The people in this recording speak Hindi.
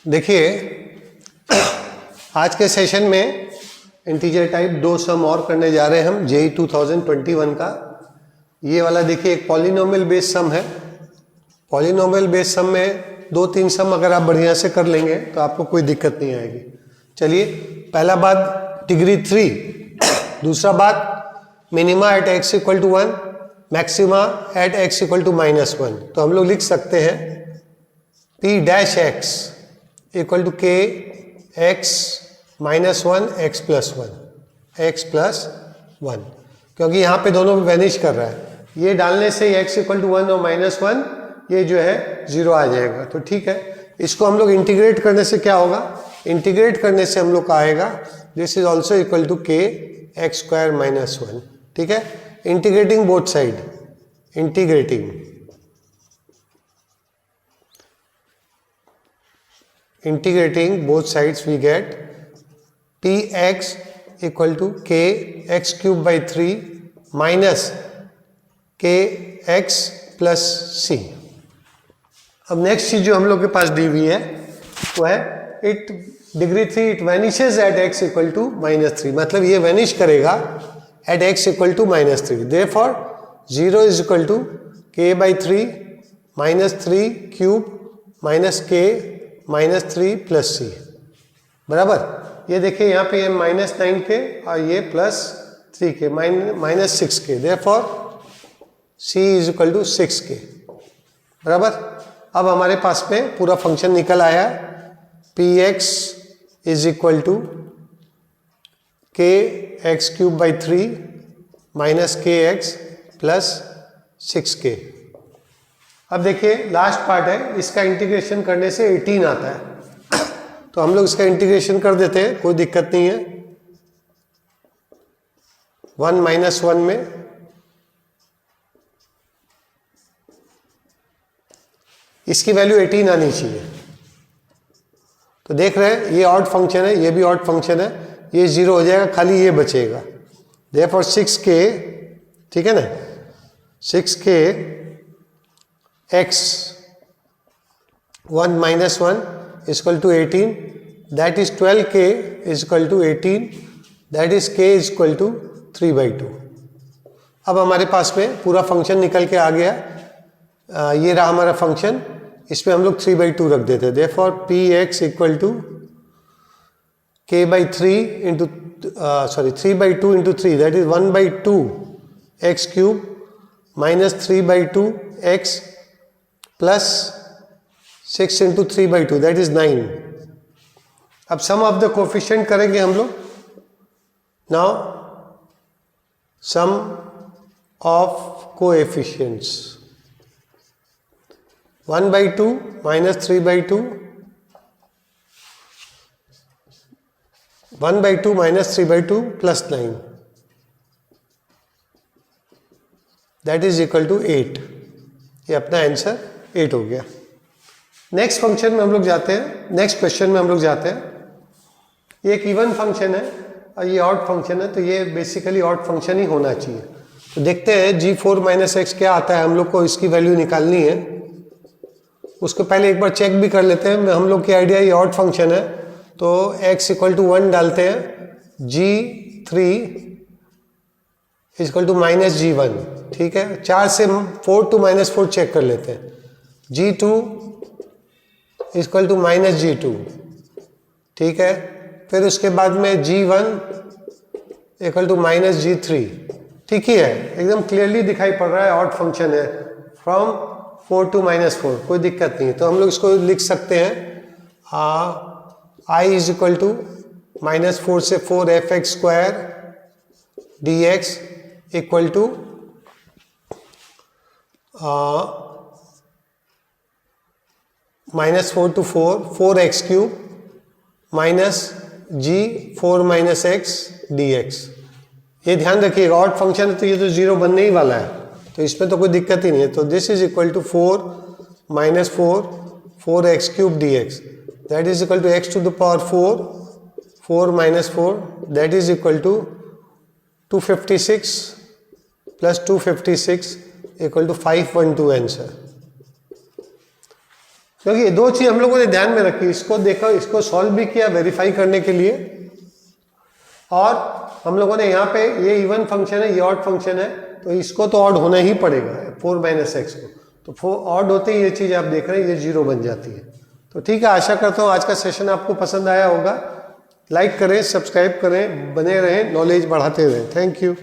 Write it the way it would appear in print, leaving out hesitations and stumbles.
देखिए आज के सेशन में इंटीजर टाइप 2 सम और करने जा रहे हैं हम जेई 2021 का। ये वाला देखिए एक पॉलिनोमियल बेस्ड सम है। पॉलिनोमियल बेस्ड सम में 2-3 सम अगर आप बढ़िया से कर लेंगे तो आपको कोई दिक्कत नहीं आएगी। चलिए, पहला बात डिग्री 3, दूसरा बात minima at x equal to 1, maxima at x equal to -1। तो हम लोग लिख सकते हैं p dash x equal to k x -1 x plus 1, क्योंकि यहाँ पे दोनों वैनिश कर रहा है। ये डालने से x इक्वल टू 1 और -1 ये जो है 0 आ जाएगा। तो ठीक है, इसको हम लोग इंटीग्रेट करने से क्या होगा, इंटीग्रेट करने से हम लोग का आएगा this is also equal to k x square -1। ठीक है, integrating both side, integrating both sides we get px equal to kx cube by 3 minus kx plus c। अब नेक्स्ट चीज जो हम लोग के पास दी हुई है वो है it degree 3 it vanishes at x equal to -3, मतलब ये वैनिश करेगा at x equal to -3। Therefore 0 is equal to k by 3 -3 cube minus k -3 plus c बराबर। ये देखिए यहाँ पे ये -9k और ये +3k -6k। Therefore c is equal to 6k बराबर। अब हमारे पास में पूरा फंक्शन निकल आया है px is equal to kx cube by 3 minus kx plus 6k। अब देखिए लास्ट पार्ट है, इसका इंटीग्रेशन करने से 18 आता है। तो हम लोग इसका इंटीग्रेशन कर देते हैं, कोई दिक्कत नहीं है। 1 - 1 में इसकी वैल्यू 18 आनी चाहिए। तो देख रहे हैं ये ऑड फंक्शन है, ये भी ऑड फंक्शन है, ये 0 हो जाएगा, खाली ये बचेगा। देयरफॉर 6k, ठीक है ना, 6k x 1 - 1 is equal to 18, that is 12k is equal to 18, that is k is equal to 3/2। अब हमारे पास में पूरा फंक्शन निकल के आ गया। ये रहा हमारा फंक्शन, इसमें हम लोग 3/2 रख देते हैं। Therefore px equal to k by 3 into 3/2 into 3, that is 1/2 x cube minus 3/2 x plus 6 into 3/2 that is 9। अब सम ऑफ द कोफिशिएंट करेंगे हम लोग। Now sum of coefficients 1/2 minus 3/2, 1/2 minus 3/2 plus 9 that is equal to 8। ये अपना आंसर 8 हो गया। नेक्स्ट फंक्शन में हम लोग जाते हैं, नेक्स्ट क्वेश्चन में हम लोग जाते हैं। ये एक इवन फंक्शन है और ये ऑड फंक्शन है, तो ये बेसिकली ऑड फंक्शन ही होना चाहिए। तो देखते हैं g4 - x क्या आता है, हम लोग को इसकी वैल्यू निकालनी है। उसको पहले एक बार चेक भी कर लेते हैं। हम लोग की आइडिया ये ऑड फंक्शन है, तो x इक्वल टू 1 डालते हैं, g3 इक्वल टू -g1, ठीक है। 4 से 4 to -4 चेक कर लेते हैं। g2 इक्वल टू -g2, ठीक है। फिर उसके बाद में g1 इक्वल टू -g3, ठीक ही है, एकदम क्लियरली दिखाई पड़ रहा है ऑड फंक्शन है। फ्रॉम 4 to -4 कोई दिक्कत नहीं है। तो हम लोग इसको लिख सकते हैं i इज इक्वल टू -4 से 4 fx square dx equal to -4 to 4 4x cube minus g 4 - x dx। ये ध्यान रखिएगा ऑड फंक्शन है तो ये तो 0 बनने ही वाला है, तो इसमें तो कोई दिक्कत ही नहीं है। तो this is equal to 4 - 4 4x cube dx that is equal to x to the power 4 - 4 that is equal to 256 plus 256 equal to 512 answer. क्योंकि ये दो चीज हम लोगों ने ध्यान में रखी, इसको देखो, इसको सॉल्व भी किया वेरीफाई करने के लिए, और हम लोगों ने यहाँ पे ये इवन फंक्शन है, ये ऑड फंक्शन है, तो इसको तो ऑड होना ही पड़ेगा 4 - x को, तो ऑड होते ही ये चीज आप देख रहे हैं ये 0 बन जाती है। तो ठीक है, आशा करता हूँ आज का सेशन आपको पसंद आया होगा। लाइक करें, सब्सक्राइब करें, बने रहें, नॉलेज बढ़ाते रहें। Thank you.